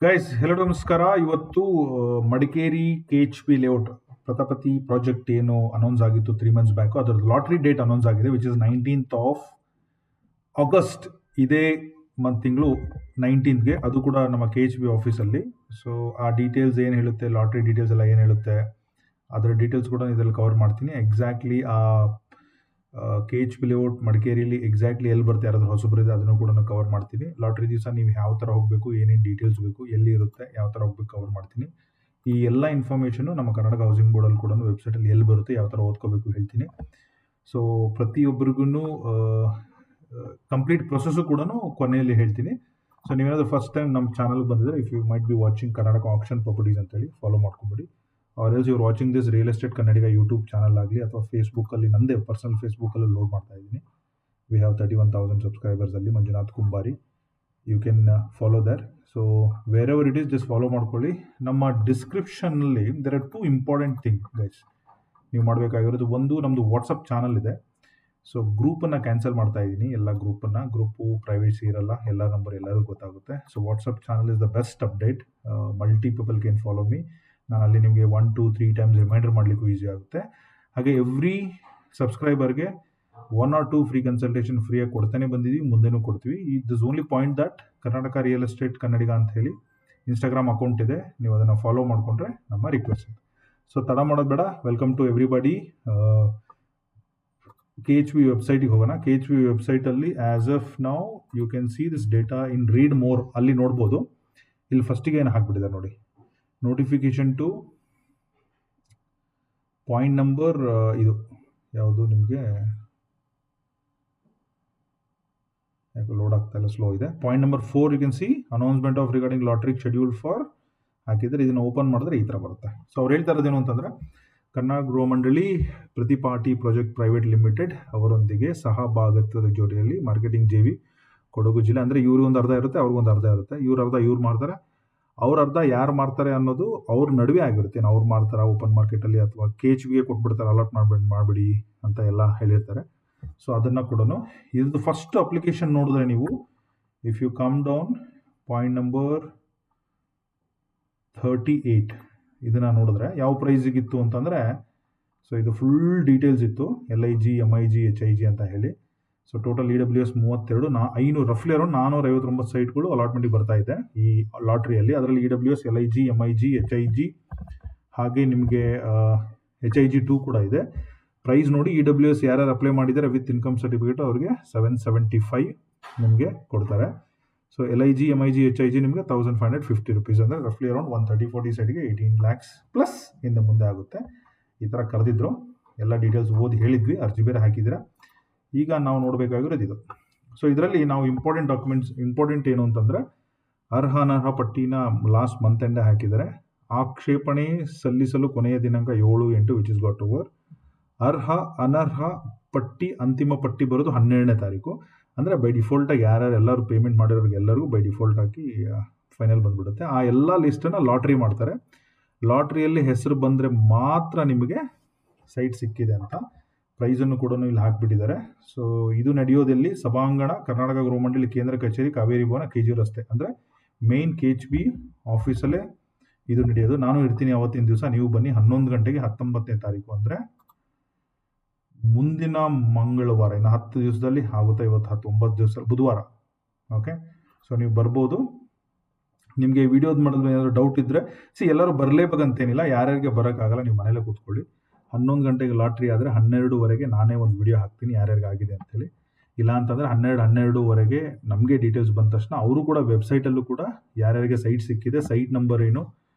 Guys ಎಲ್ಲರಿಗೂ ನಮಸ್ಕಾರ. ಇವತ್ತು ಮಡಿಕೇರಿ KHP ಲೇಔಟ್ ಪ್ರತಾಪತಿ ಪ್ರಾಜೆಕ್ಟ್ ಏನು ಅನೌನ್ಸ್ ಆಗಿತ್ತು 3 months ಬ್ಯಾಕ್, ಅದರದ್ದು ಲಾಟ್ರಿ ಡೇಟ್ ಅನೌನ್ಸ್ ಆಗಿದೆ, which is 19th of August. ಇದೇ ತಿಂಗಳು 19th ಅದು ಕೂಡ ನಮ್ಮ KHP ಆಫೀಸಲ್ಲಿ. ಸೊ ಆ ಡೀಟೇಲ್ಸ್ ಏನು ಹೇಳುತ್ತೆ, ಲಾಟ್ರಿ ಡೀಟೇಲ್ಸ್ ಎಲ್ಲ ಏನು ಹೇಳುತ್ತೆ, ಅದರ ಡೀಟೇಲ್ಸ್ ಕೂಡ ಇದರಲ್ಲಿ ಕವರ್ ಮಾಡ್ತೀನಿ. ಎಕ್ಸಾಕ್ಟ್ಲಿ ಆ KHP ಲೇಔಟ್ ಮಡಿಕೇರಿಯಲ್ಲಿ ಎಕ್ಸಾಕ್ಟ್ಲಿ ಎಲ್ಲಿ ಬರುತ್ತೆ, ಯಾರಾದ್ರೂ ಹೊಸಬರಿದೆ ಅದನ್ನು ಕೂಡ ನಾನು ಕವರ್ ಮಾಡ್ತೀನಿ. ಲಾಟ್ರಿ ದಿವಸ ನೀವು ಯಾವ ಥರ ಹೋಗಬೇಕು, ಏನೇನು ಡೀಟೇಲ್ಸ್ ಬೇಕು, ಎಲ್ಲಿ ಇರುತ್ತೆ, ಯಾವ ಥರ ಹೋಗ್ಬೇಕು ಕವರ್ ಮಾಡ್ತೀನಿ. ಈ ಎಲ್ಲ ಇನ್ಫಾರ್ಮೇಷನು ನಮ್ಮ ಕರ್ನಾಟಕ ಹೌಸಿಂಗ್ ಬೋರ್ಡಲ್ಲಿ ಕೂಡ ವೆಬ್ಸೈಟಲ್ಲಿ ಎಲ್ಲಿ ಬರುತ್ತೆ, ಯಾವ ಥರ ಓದ್ಕೋಬೇಕು ಹೇಳ್ತೀನಿ. ಸೊ ಪ್ರತಿಯೊಬ್ಬರಿಗೂ ಕಂಪ್ಲೀಟ್ ಪ್ರೊಸೆಸ್ಸು ಕೂಡ ಕೊನೆಯಲ್ಲಿ ಹೇಳ್ತೀನಿ. ಸೊ ನೀವೇನಾದರೂ ಫಸ್ಟ್ ಟೈಮ್ ನಮ್ಮ ಚಾನಲ್ಗೆ ಬಂದಿದ್ರೆ, if you might be watching Karnataka auction properties ಅಂತೇಳಿ ಫಾಲೋ ಮಾಡ್ಕೊಂಬಿಡಿ. Or else your watching this real estate Kannadiga YouTube channel ಆಗಲಿ ಅಥವಾ ಫೇಸ್ಬುಕ್ಕಲ್ಲಿ ನಂದೇ ಪರ್ಸನಲ್ ಫೇಸ್ಬುಕ್ಕಲ್ಲಿ ಲೋಡ್ ಮಾಡ್ತಾ ಇದ್ದೀನಿ. ವಿ ಹ್ಯಾವ್ 31,000 ಸಬ್ಸ್ಕ್ರೈಬರ್ಸಲ್ಲಿ Manjunath Kumbari. You can follow there. So wherever it is just follow ಮಾಡ್ಕೊಳ್ಳಿ. ನಮ್ಮ ಡಿಸ್ಕ್ರಿಪ್ಷನ್ನಲ್ಲಿ there are 2 important thing guys ನೀವು ಮಾಡಬೇಕಾಗಿರೋದು. ಒಂದು, ನಮ್ಮದು ವಾಟ್ಸಪ್ ಚಾನಲ್ ಇದೆ. ಸೊ ಗ್ರೂಪನ್ನು ಕ್ಯಾನ್ಸಲ್ ಮಾಡ್ತಾ ಇದ್ದೀನಿ, ಎಲ್ಲ ಗ್ರೂಪು ಪ್ರೈವೇಸಿ ಇರಲ್ಲ, ಎಲ್ಲ ನಂಬರ್ ಎಲ್ಲರಿಗೂ ಗೊತ್ತಾಗುತ್ತೆ. So WhatsApp channel is the best update. Multi people can follow me. ನಾನು ಅಲ್ಲಿ ನಿಮಗೆ 1, 2, 3 ಟೈಮ್ಸ್ ರಿಮೈಂಡರ್ ಮಾಡಲಿಕ್ಕೂ ಈಸಿ ಆಗುತ್ತೆ. ಹಾಗೆ ಎವ್ರಿ ಸಬ್ಸ್ಕ್ರೈಬರ್ಗೆ 1 or 2 ಫ್ರೀ ಕನ್ಸಲ್ಟೇಷನ್ ಫ್ರೀಯಾಗಿ ಕೊಡ್ತಾನೆ ಬಂದಿದ್ದೀವಿ, ಮುಂದೆನೂ ಕೊಡ್ತೀವಿ. This only point that Karnataka real estate Kannadiga ಅಂತ ಹೇಳಿ ಇನ್ಸ್ಟಾಗ್ರಾಮ್ ಅಕೌಂಟ್ ಇದೆ, ನೀವು ಅದನ್ನು ಫಾಲೋ ಮಾಡಿಕೊಂಡ್ರೆ ನಮ್ಮ ರಿಕ್ವೆಸ್ಟ್. ಸೊ ತಡ ಮಾಡೋದು ಬೇಡ, ವೆಲ್ಕಮ್ ಟು ಎವ್ರಿಬಡಿ. KHP ವೆಬ್ಸೈಟಿಗೆ ಹೋಗೋಣ. KHP ವೆಬ್ಸೈಟಲ್ಲಿ as of now you can see this data in read more, ಅಲ್ಲಿ ನೋಡ್ಬೋದು. ಇಲ್ಲಿ ಫಸ್ಟಿಗೆ ಏನು ಹಾಕ್ಬಿಟ್ಟಿದ್ದಾರೆ ನೋಡಿ, ನೋಟಿಫಿಕೇಶನ್ ಟು ಪಾಯಿಂಟ್ ನಂಬರ್ ಇದು ಯಾವುದು ನಿಮಗೆ ಯಾಕೆ ಲೋಡ್ ಆಗ್ತಾ ಇಲ್ಲ, ಸ್ಲೋ ಇದೆ. Point number 4 you can see announcement of regarding lottery schedule for ಹಾಕಿದರೆ ಇದನ್ನು ಓಪನ್ ಮಾಡಿದ್ರೆ ಈ ಥರ ಬರುತ್ತೆ. ಸೊ ಅವ್ರು ಹೇಳ್ತಾ ಇರೋದೇನು ಅಂತಂದರೆ, ಕರ್ನಾಟಕ ಗೃಹ ಮಂಡಳಿ ಪ್ರತಿಪಾಟಿ ಪ್ರಾಜೆಕ್ಟ್ ಪ್ರೈವೇಟ್ ಲಿಮಿಟೆಡ್ ಅವರೊಂದಿಗೆ ಸಹಭಾಗಿತ್ವದ ಜೋಡಿಯಲ್ಲಿ ಮಾರ್ಕೆಟಿಂಗ್ JV ಕೊಡಗು ಜಿಲ್ಲೆ, ಅಂದರೆ ಇವ್ರಿಗೊಂದು ಅರ್ಧ ಇರುತ್ತೆ, ಅವ್ರಿಗೊಂದು ಅರ್ಧ ಇರುತ್ತೆ. ಇವ್ರ ಅರ್ಧ ಇವ್ರು ಮಾಡ್ತಾರೆ, ಅವ್ರ ಅರ್ಧ ಯಾರು ಮಾಡ್ತಾರೆ ಅನ್ನೋದು ಅವ್ರ ನಡುವೆ ಆಗಿರುತ್ತೆ. ಅವ್ರು ಮಾಡ್ತಾರೆ ಓಪನ್ ಮಾರ್ಕೆಟಲ್ಲಿ ಅಥವಾ KHPಗೆ ಕೊಟ್ಬಿಡ್ತಾರೆ, ಅಲಾಟ್ ಮಾಡಿಬಿಡಿ ಅಂತ ಎಲ್ಲ ಹೇಳಿರ್ತಾರೆ. ಸೊ ಅದನ್ನು ಕೂಡ ಇದು ಫಸ್ಟ್ ಅಪ್ಲಿಕೇಶನ್ ನೋಡಿದ್ರೆ ನೀವು, if you come down point number 38 ಇದನ್ನು ನೋಡಿದ್ರೆ ಯಾವ ಪ್ರೈಸಿಗಿತ್ತು ಅಂತಂದರೆ, ಸೊ ಇದು ಫುಲ್ ಡೀಟೇಲ್ಸ್ ಇತ್ತು, LIG, MIG, HIG ಅಂತ ಹೇಳಿ. ಸೊ ಟೋಟಲ್ EWS 32, ರಫ್ಲಿ ಅರೌಂಡ್ 459 ಸೈಟ್ಗಳು ಅಲಾಟ್ಮೆಂಟಿಗೆ ಬರ್ತಾ ಇದೆ ಈ ಲಾಟ್ರಿಯಲ್ಲಿ. ಅದರಲ್ಲಿ EWS, LIG, MIG, HIG ಹಾಗೆ ನಿಮಗೆ HIG2 ಕೂಡ ಇದೆ. ಪ್ರೈಸ್ ನೋಡಿ, EWS ಯಾರ್ಯಾರು ಅಪ್ಲೈ ಮಾಡಿದ್ದಾರೆ ವಿತ್ ಇನ್ಕಮ್ ಸರ್ಟಿಫಿಕೇಟ್ ಅವ್ರಿಗೆ 775 ನಿಮಗೆ ಕೊಡ್ತಾರೆ. ಸೊ LIG, MIG, HIG ನಿಮಗೆ 1550 rupees, ಅಂದರೆ ರಫ್ಲಿ ಅರೌಂಡ್ 130-40 ಸೈಡ್ಗೆ 18 lakhs ಪ್ಲಸ್ ಇಂದ ಮುಂದೆ ಆಗುತ್ತೆ. ಈ ಥರ ಕರೆದಿದ್ರು, ಎಲ್ಲ ಡೀಟೇಲ್ಸ್ ಓದಿ ಹೇಳಿದ್ವಿ, ಅರ್ಜಿ ಬೇರೆ ಹಾಕಿದ್ದೀರಾ. ಈಗ ನಾವು ನೋಡಬೇಕಾಗಿರೋದು ಇದು. ಸೊ ಇದರಲ್ಲಿ ನಾವು ಇಂಪಾರ್ಟೆಂಟ್ ಏನು ಅಂತಂದರೆ, ಅನರ್ಹ ಪಟ್ಟಿನ ಲಾಸ್ಟ್ ಮಂತ್ ಎಂಡೇ ಹಾಕಿದ್ದಾರೆ. ಆಕ್ಷೇಪಣೆ ಸಲ್ಲಿಸಲು ಕೊನೆಯ ದಿನಾಂಕ 7/8 ವಿಚ್ ಇಸ್ ಗಾಟ್ ಓವರ್. ಅನರ್ಹ ಪಟ್ಟಿ ಅಂತಿಮ ಪಟ್ಟಿ ಬರೋದು 12ನೇ ತಾರೀಕು. ಅಂದರೆ ಬೈ ಡಿಫಾಲ್ಟಾಗಿ ಎಲ್ಲರೂ ಪೇಮೆಂಟ್ ಮಾಡಿರೋರಿಗೆ ಎಲ್ಲರಿಗೂ ಬೈ ಡಿಫಾಲ್ಟ್ ಆಗಿ ಫೈನಲ್ ಬಂದುಬಿಡುತ್ತೆ. ಆ ಎಲ್ಲ ಲಿಸ್ಟನ್ನು ಲಾಟ್ರಿ ಮಾಡ್ತಾರೆ. ಲಾಟ್ರಿಯಲ್ಲಿ ಹೆಸರು ಬಂದರೆ ಮಾತ್ರ ನಿಮಗೆ ಸೈಟ್ ಸಿಕ್ಕಿದೆ ಅಂತ ಪ್ರೈಸನ್ನು ಕೂಡ ಇಲ್ಲಿ ಹಾಕಿಬಿಟ್ಟಿದ್ದಾರೆ. ಸೊ ಇದು ನಡೆಯೋದಲ್ಲಿ ಸಭಾಂಗಣ ಕರ್ನಾಟಕ ಗೃಹ ಮಂಡಳಿ ಕೇಂದ್ರ ಕಚೇರಿ, ಕಾವೇರಿ ಭವನ, KG ರಸ್ತೆ, ಅಂದರೆ ಮೇನ್ KHP ಆಫೀಸಲ್ಲೇ ಇದು ನಡೆಯೋದು. ನಾನು ಇರ್ತೀನಿ ಅವತ್ತಿನ ದಿವಸ, ನೀವು ಬನ್ನಿ 11 ಗಂಟೆಗೆ 19ನೇ ತಾರೀಕು, ಅಂದರೆ ಮುಂದಿನ ಮಂಗಳವಾರ. ಇನ್ನು 10 ದಿವಸದಲ್ಲಿ ಆಗುತ್ತೆ. ಇವತ್ತು 19 ದಿವಸ, ಬುಧವಾರ. ಓಕೆ, ಸೊ ನೀವು ಬರ್ಬೋದು. ನಿಮಗೆ ವಿಡಿಯೋದು ಮಾಡಿದ್ರೆ ಏನಾದರೂ ಡೌಟ್ ಇದ್ದರೆ, ಎಲ್ಲರೂ ಬರಲೇಬೇಕಂತೇನಿಲ್ಲ, ಯಾರ್ಯಾರಿಗೆ ಬರೋಕ್ಕಾಗಲ್ಲ ನೀವು ಮನೇಲೇ ಕೂತ್ಕೊಳ್ಳಿ. 11 ಗಂಟೆಗೆ ಲಾಟ್ರಿ ಆದರೆ 12ವರೆಗೆ ನಾನೇ ಒಂದು ವಿಡಿಯೋ ಹಾಕ್ತೀನಿ ಯಾರ್ಯಾರಿಗೆ ಆಗಿದೆ ಅಂಥೇಳಿ. ಇಲ್ಲ ಅಂತಂದರೆ 12-12ವರೆಗೆ ನಮಗೆ ಡೀಟೇಲ್ಸ್ ಬಂದ ತಕ್ಷಣ ಅವರು ಕೂಡ ವೆಬ್ಸೈಟಲ್ಲೂ ಕೂಡ ಯಾರ್ಯಾರಿಗೆ ಸೈಟ್ ಸಿಕ್ಕಿದೆ, ಸೈಟ್ ನಂಬರ್ ಏನು,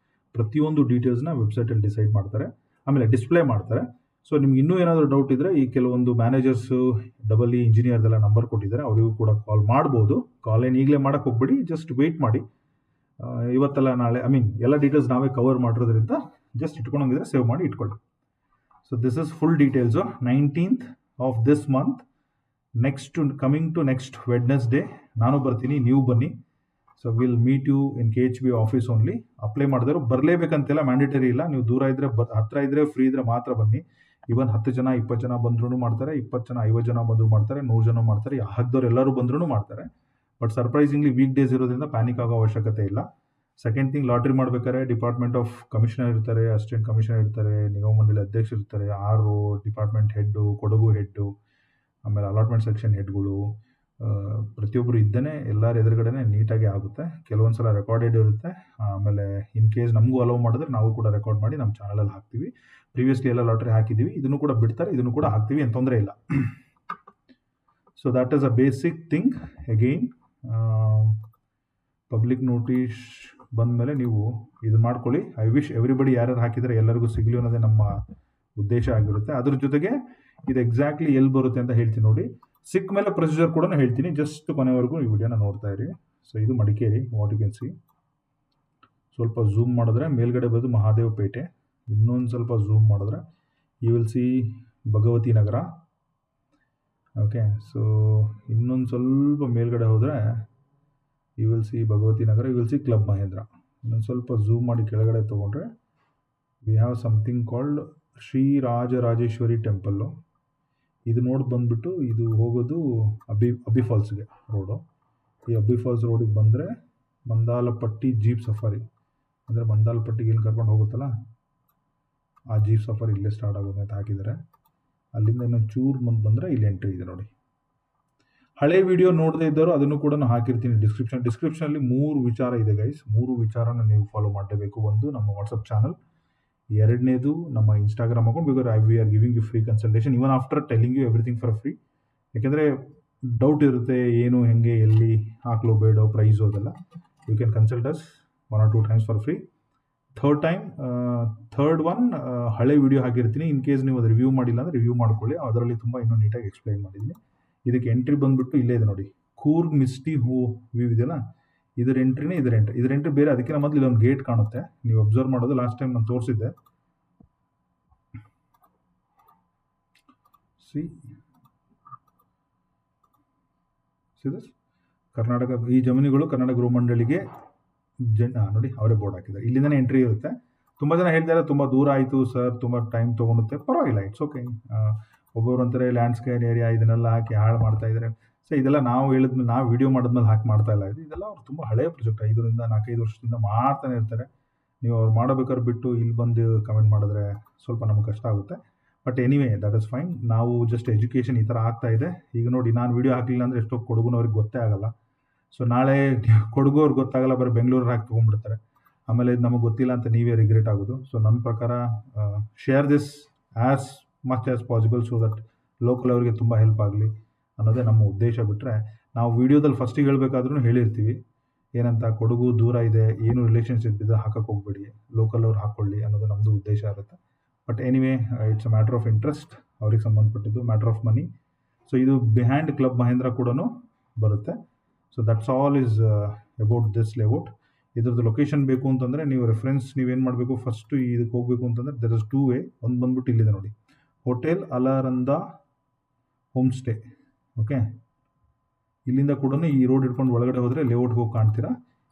ಪ್ರತಿಯೊಂದು ಡೀಟೇಲ್ಸ್ನ ವೆಬ್ಸೈಟಲ್ಲಿ ಡಿಸೈಡ್ ಮಾಡ್ತಾರೆ, ಆಮೇಲೆ ಡಿಸ್ಪ್ಲೇ ಮಾಡ್ತಾರೆ. ಸೊ ನಿಮ್ಗೆ ಇನ್ನೂ ಏನಾದರೂ ಡೌಟ್ ಇದ್ದರೆ, ಈ ಕೆಲವೊಂದು ಮ್ಯಾನೇಜರ್ಸು EE ಇಂಜಿನಿಯರ್ದೆಲ್ಲ ನಂಬರ್ ಕೊಟ್ಟಿದ್ದಾರೆ, ಅವರಿಗೂ ಕೂಡ ಕಾಲ್ ಮಾಡ್ಬೋದು. ಕಾಲ್ ಏನು ಈಗಲೇ ಮಾಡೋಕ್ಕೆ ಹೋಗ್ಬೇಡಿ, ಜಸ್ಟ್ ವೆಯ್ಟ್ ಮಾಡಿ. ಇವತ್ತೆಲ್ಲ ನಾಳೆ ಎಲ್ಲ ಡೀಟೇಲ್ಸ್ ನಾವೇ ಕವರ್ ಮಾಡಿರೋದ್ರಿಂದ ಜಸ್ಟ್ ಇಟ್ಕೊಂಡಂಗಿದ್ರೆ ಸೇವ್ ಮಾಡಿ ಇಟ್ಕೊಳ್ಳಿ. So this is full details. 19th of this month, coming to next Wednesday ನಾನು ಬರ್ತೀನಿ, ನೀವು ಬನ್ನಿ. So will meet you in KHP office only. Apply ಮಾಡಿದ್ರು ಬರಲೇಬೇಕಂತೆಲ್ಲ ಮ್ಯಾಂಡೇಟರಿ ಇಲ್ಲ, ನೀವು ದೂರ ಇದ್ದರೆ ಹತ್ತಿರ ಇದ್ದರೆ ಫ್ರೀ ಇದ್ದರೆ ಮಾತ್ರ ಬನ್ನಿ. ಇವನ್ 10 ಜನ 20 ಜನ ಬಂದ್ರೂ ಮಾಡ್ತಾರೆ, 20 ಜನ 50 ಜನ ಬಂದರೂ ಮಾಡ್ತಾರೆ, 100 ಜನ ಮಾಡ್ತಾರೆ, ಹಾಕಿದವ್ರು ಎಲ್ಲರೂ ಬಂದ್ರೂ ಮಾಡ್ತಾರೆ. ಬಟ್ ಸರ್ಪ್ರೈಸಿಂಗ್ಲಿ ವೀಕ್ ಡೇಸ್ ಇರೋದ್ರಿಂದ ಪ್ಯಾನಿಕ್ ಆಗೋ ಅವಶ್ಯಕತೆ ಇಲ್ಲ. ಸೆಕೆಂಡ್ ಥಿಂಗ್, ಲಾಟ್ರಿ ಮಾಡ್ಬೇಕಾದ್ರೆ ಡಿಪಾರ್ಟ್ಮೆಂಟ್ ಆಫ್ ಕಮಿಷನರ್ ಇರ್ತಾರೆ, ಅಸಿಸ್ಟೆಂಟ್ ಕಮಿಷನರ್ ಇರ್ತಾರೆ, ನಿಗಮ ಮಂಡಳಿ ಅಧ್ಯಕ್ಷರು ಇರ್ತಾರೆ, ಆರು ಡಿಪಾರ್ಟ್ಮೆಂಟ್ ಹೆಡ್ಡು, ಕೊಡಗು ಹೆಡ್ಡು, ಆಮೇಲೆ ಅಲಾಟ್ಮೆಂಟ್ ಸೆಕ್ಷನ್ ಹೆಡ್ಗಳು, ಪ್ರತಿಯೊಬ್ಬರು ಇದ್ದೇನೆ ಎಲ್ಲರ ಎದುರುಗಡೆನೆ ನೀಟಾಗಿ ಆಗುತ್ತೆ. ಕೆಲವೊಂದು ಸಲ ರೆಕಾರ್ಡೆಡ್ ಇರುತ್ತೆ. ಆಮೇಲೆ ಇನ್ ಕೇಸ್ ನಮಗೂ ಅಲೋ ಮಾಡಿದ್ರೆ ನಾವು ಕೂಡ ರೆಕಾರ್ಡ್ ಮಾಡಿ ನಮ್ಮ ಚಾನಲಲ್ಲಿ ಹಾಕ್ತೀವಿ. ಪ್ರೀವಿಯಸ್ಲಿ ಎಲ್ಲ ಲಾಟ್ರಿ ಹಾಕಿದ್ದೀವಿ, ಇದನ್ನು ಕೂಡ ಬಿಡ್ತಾರೆ, ಇದನ್ನು ಕೂಡ ಹಾಕ್ತೀವಿ, ಏನು ತೊಂದರೆ ಇಲ್ಲ. So that is a basic thing. Again public notice ಬಂದ ಮೇಲೆ ನೀವು ಇದನ್ನು ಮಾಡ್ಕೊಳ್ಳಿ. ಐ ವಿಶ್ ಎವ್ರಿಬಡಿ ಯಾರ್ಯಾರು ಹಾಕಿದರೆ ಎಲ್ಲರಿಗೂ ಸಿಗಲಿ ಅನ್ನೋದೇ ನಮ್ಮ ಉದ್ದೇಶ ಆಗಿರುತ್ತೆ. ಅದ್ರ ಜೊತೆಗೆ ಇದು ಎಕ್ಸಾಕ್ಟ್ಲಿ ಎಲ್ಲಿ ಬರುತ್ತೆ ಅಂತ ಹೇಳ್ತೀನಿ ನೋಡಿ. ಸಿಕ್ಕ ಮೇಲೆ ಪ್ರೊಸೀಜರ್ ಕೂಡ ಹೇಳ್ತೀನಿ. ಜಸ್ಟ್ ಕೊನೆವರೆಗೂ ಈ ವಿಡಿಯೋನ ನೋಡ್ತಾ ಇರಿ. ಸೊ ಇದು Madikeri, what you can see. ಸ್ವಲ್ಪ ಝೂಮ್ ಮಾಡಿದ್ರೆ ಮೇಲ್ಗಡೆ ಬರೋದು ಮಹಾದೇವಪೇಟೆ. ಇನ್ನೊಂದು ಸ್ವಲ್ಪ ಝೂಮ್ ಮಾಡಿದ್ರೆ you will see Bhagavathi Nagar. Okay, so ಇನ್ನೊಂದು ಸ್ವಲ್ಪ ಮೇಲ್ಗಡೆ ಹೋದರೆ you will see Bhagavathi Nagar, you will see club Mahendra. ಇನ್ನೊಂದು ಸ್ವಲ್ಪ ಝೂಮ್ ಮಾಡಿ ಕೆಳಗಡೆ ತೊಗೊಂಡ್ರೆ we have something called Shri Rajarajeshwari temple. ಇದು ನೋಡಿ ಬಂದುಬಿಟ್ಟು ಇದು ಹೋಗೋದು ಅಬ್ಬಿ ಫಾಲ್ಸ್ಗೆ ರೋಡು. ಈ ಅಬ್ಬಿ ಫಾಲ್ಸ್ ರೋಡಿಗೆ ಬಂದರೆ ಮಂದಾಲಪಟ್ಟಿ ಜೀಪ್ ಸಫಾರಿ, ಅಂದರೆ ಮಂದಾಲಪಟ್ಟಿಗೆ ಏನು ಕರ್ಕೊಂಡು ಹೋಗುತ್ತಲ್ಲ ಆ ಜೀಪ್ ಸಫಾರಿ ಇಲ್ಲೇ ಸ್ಟಾರ್ಟ್ ಆಗೋದು ಅಂತ ಹಾಕಿದ್ದಾರೆ. ಅಲ್ಲಿಂದ ಇನ್ನೊಂದು ಚೂರು ಮುಂದೆ ಬಂದರೆ ಇಲ್ಲಿ ಎಂಟ್ರಿ ಇದೆ ನೋಡಿ. ಹಳೆ ವಿಡಿಯೋ ನೋಡದೇ ಇದ್ದರು ಅದನ್ನು ಕೂಡ ನಾನು ಹಾಕಿರ್ತೀನಿ ಡಿಸ್ಕ್ರಿಪ್ಷನಲ್ಲಿ 3 ವಿಚಾರ ಇದೆ ಗೈಸ್. 3 ವಿಚಾರನ ನೀವು ಫಾಲೋ ಮಾಡಲೇಬೇಕು. ಒಂದು ನಮ್ಮ ವಾಟ್ಸಪ್ ಚಾನಲ್, ಎರಡನೇದು ನಮ್ಮ Instagram account, because we are giving you free consultation even after telling you everything for free. ಯಾಕೆಂದರೆ ಡೌಟ್ ಇರುತ್ತೆ, ಏನು ಹೆಂಗೆ ಎಲ್ಲಿ ಹಾಕ್ಲೋ ಬೇಡೋ ಪ್ರೈಸು ಅದೆಲ್ಲ. You can consult us 1 or 2 times for free. Third one ಹಳೆ ವಿಡಿಯೋ ಹಾಕಿರ್ತೀನಿ. ಇನ್ ಕೇಸ್ ನೀವು ಅದು ರಿವ್ಯೂ ಮಾಡಿಲ್ಲ ಅಂದರೆ ರಿವ್ಯೂ ಮಾಡ್ಕೊಳ್ಳಿ, ಅದರಲ್ಲಿ ತುಂಬ ಇನ್ನೂ ನೀಟಾಗಿ ಎಕ್ಸ್ಪ್ಲೈನ್ ಮಾಡಿದ್ದೀನಿ. ಇದಕ್ಕೆ ಎಂಟ್ರಿ ಬಂದುಬಿಟ್ಟು ಇಲ್ಲೇ ಇದೆ ನೋಡಿ, ಕೂರ್ಗ್ ಮಿಸ್ಟಿ ವ್ಯೂ ಇದೆಯಲ್ಲ, ಇದರ ಎಂಟ್ರಿನೇ ಇದರ ಎಂಟ್ರಿ ಬೇರೆ. ಅದಕ್ಕಿಂತ ಮೊದಲು ಇಲ್ಲೊಂದು ಗೇಟ್ ಕಾಣುತ್ತೆ, ನೀವು ಅಬ್ಸರ್ವ್ ಮಾಡೋದು. ಲಾಸ್ಟ್ ಟೈಮ್ ನಾನು ತೋರಿಸಿದ್ದೆ. ಸಿ ದಿಸ್ ಕರ್ನಾಟಕ, ಈ ಜಮೀನುಗಳು ಕರ್ನಾಟಕ ಗೃಹ ಮಂಡಳಿಗೆ ನೋಡಿ ಅವರೇ ಬೋರ್ಡ್ ಹಾಕಿದ್ದಾರೆ. ಇಲ್ಲಿಂದನೇ ಎಂಟ್ರಿ ಇರುತ್ತೆ. ತುಂಬ ಜನ ಹೇಳ್ತಾರೆ ತುಂಬ ದೂರ ಆಯಿತು ಸರ್, ತುಂಬ ಟೈಮ್ ತೊಗೊಳುತ್ತೆ. ಪರವಾಗಿಲ್ಲ, ಇಟ್ಸ್ ಓಕೆ. ಒಬ್ಬೊಬ್ರು ಅಂತಾರೆ ಲ್ಯಾಂಡ್ಸ್ಕೇಪ್ ಏರಿಯಾ ಇದನ್ನೆಲ್ಲ ಹಾಕಿ ಹಾಳು ಮಾಡ್ತಾ ಇದ್ದಾರೆ. ಸೊ ಇದೆಲ್ಲ ನಾವು ಹೇಳಿದ್ಮೇಲೆ, ನಾವು ವಿಡಿಯೋ ಮಾಡಿದ್ಮೇಲೆ ಹಾಕಿ ಮಾಡ್ತಾ ಇಲ್ಲ. ಇದೆಲ್ಲ ಅವ್ರು ತುಂಬ ಹಳೆಯ ಪ್ರಾಜೆಕ್ಟ್, 5-4-5 ವರ್ಷದಿಂದ ಮಾಡ್ತಾನೆ ಇರ್ತಾರೆ. ನೀವು ಅವ್ರು ಮಾಡಬೇಕಾದ್ರೆ ಬಿಟ್ಟು ಇಲ್ಲಿ ಬಂದು ಕಮೆಂಟ್ ಮಾಡಿದ್ರೆ ಸ್ವಲ್ಪ ನಮಗೆ ಕಷ್ಟ ಆಗುತ್ತೆ. But anyway that is fine. ನಾವು ಜಸ್ಟ್ ಎಜುಕೇಷನ್ ಈ ಥರ ಆಗ್ತಾ ಇದೆ. ಈಗ ನೋಡಿ, ನಾನು ವಿಡಿಯೋ ಹಾಕಲಿಲ್ಲ ಅಂದರೆ ಎಷ್ಟೋ ಕೊಡಗುನವ್ರಿಗೆ ಗೊತ್ತೇ ಆಗಲ್ಲ. ಸೊ ನಾಳೆ ಕೊಡಗು ಅವ್ರಿಗೆ ಗೊತ್ತಾಗಲ್ಲ, ಬರೀ ಬೆಂಗಳೂರು ಹಾಕಿ ತೊಗೊಂಡ್ಬಿಡ್ತಾರೆ. ಆಮೇಲೆ ಇದು ನಮಗೆ ಗೊತ್ತಿಲ್ಲ ಅಂತ ನೀವೇ ರಿಗ್ರೆಟ್ ಆಗೋದು. ಸೊ ನನ್ನ ಪ್ರಕಾರ share this as much as possible, so that local ಅವರಿಗೆ ತುಂಬ ಹೆಲ್ಪ್ ಆಗಲಿ ಅನ್ನೋದೇ ನಮ್ಮ ಉದ್ದೇಶ. ಬಿಟ್ಟರೆ ನಾವು ವೀಡಿಯೋದಲ್ಲಿ ಫಸ್ಟಿಗೆ ಹೇಳಬೇಕಾದ್ರೂ ಹೇಳಿರ್ತೀವಿ ಏನಂತ, ಕೊಡಗು ದೂರ ಇದೆ, ಏನು ರಿಲೇಷನ್ಶಿಪ್ ಇದೆ ಹಾಕಕ್ಕೆ ಹೋಗ್ಬೇಡಿ, ಲೋಕಲ್ ಅವ್ರು ಹಾಕ್ಕೊಳ್ಳಿ ಅನ್ನೋದು ನಮ್ಮದು ಉದ್ದೇಶ ಇರುತ್ತೆ. But anyway it's a matter of interest, ಅವ್ರಿಗೆ ಸಂಬಂಧಪಟ್ಟಿದ್ದು, ಮ್ಯಾಟ್ರ್ ಆಫ್ ಮನಿ. ಸೊ ಇದು ಬಿಹೈಂಡ್ ಕ್ಲಬ್ ಮಹೇಂದ್ರ ಕೂಡ ಬರುತ್ತೆ. So that's all is about this layout. ಇದ್ರದ್ದು ಲೊಕೇಶನ್ ಬೇಕು ಅಂತಂದರೆ ನೀವು ರೆಫರೆನ್ಸ್ ನೀವೇನು ಮಾಡಬೇಕು, ಫಸ್ಟು ಇದಕ್ಕೆ ಹೋಗಬೇಕು ಅಂತಂದರೆ ದರ್ ಇಸ್ 2 ವೇ. ಒಂದು ಬಂದ್ಬಿಟ್ಟು ಇಲ್ಲಿದೆ ನೋಡಿ, ಹೋಟೆಲ್ ಅಲರಂದ ಹೋಮ್ ಸ್ಟೇ. ಓಕೆ, ಇಲ್ಲಿಂದ ಕೂಡ ಈ ರೋಡ್ ಹಿಡ್ಕೊಂಡು ಒಳಗಡೆ ಹೋದರೆ ಲೇಔಟ್ಗೆ ಹೋಗಿ ಕಾಣ್ತೀರಾ.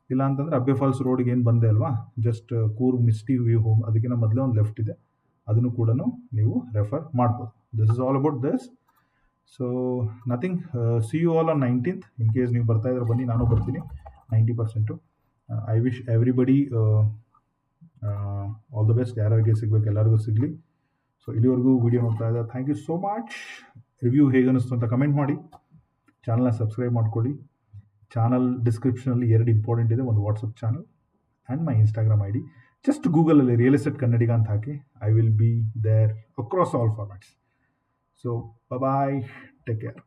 ಇಲ್ಲ ಅಂತಂದರೆ ಅಬ್ಬೆ ಫಾಲ್ಸ್ ರೋಡಿಗೆ ಏನು ಬಂದೆ ಅಲ್ವಾ, just Coorg Misty view home, ಅದಕ್ಕಿಂತ ಮೊದಲೇ ಒಂದು ಲೆಫ್ಟ್ ಇದೆ, ಅದನ್ನು ಕೂಡ ನೀವು ರೆಫರ್ ಮಾಡ್ಬೋದು. This is all about this. So nothing, see you all on 19th. In case ನೀವು ಬರ್ತಾ ಇದ್ರೆ ಬನ್ನಿ, ನಾನು ಬರ್ತೀನಿ 90%. I wish everybody all the best. ಯಾರ್ಯಾರಿಗೆ ಸಿಗಬೇಕು ಎಲ್ಲರಿಗೂ ಸಿಗಲಿ. ಸೊ ಇಲ್ಲಿವರೆಗೂ ವಿಡಿಯೋ ನೋಡ್ತಾ ಇದ್ದ thank you so much. Review ಹೇಗೆ ಅನ್ನಿಸ್ತು ಅಂತ ಕಮೆಂಟ್ ಮಾಡಿ, ಚಾನಲ್ನ ಸಬ್ಸ್ಕ್ರೈಬ್ ಮಾಡ್ಕೊಳ್ಳಿ. ಚಾನಲ್ ಡಿಸ್ಕ್ರಿಪ್ಷನಲ್ಲಿ 2 ಇಂಪಾರ್ಟೆಂಟ್ ಇದೆ, ಒಂದು WhatsApp channel and my Instagram ID. Just ಗೂಗಲಲ್ಲಿ ರಿಯಲ್ ಎಸ್ಟೇಟ್ ಕನ್ನಡಿಗ ಅಂತ ಹಾಕಿ, I will be there across all formats. So bye, take care.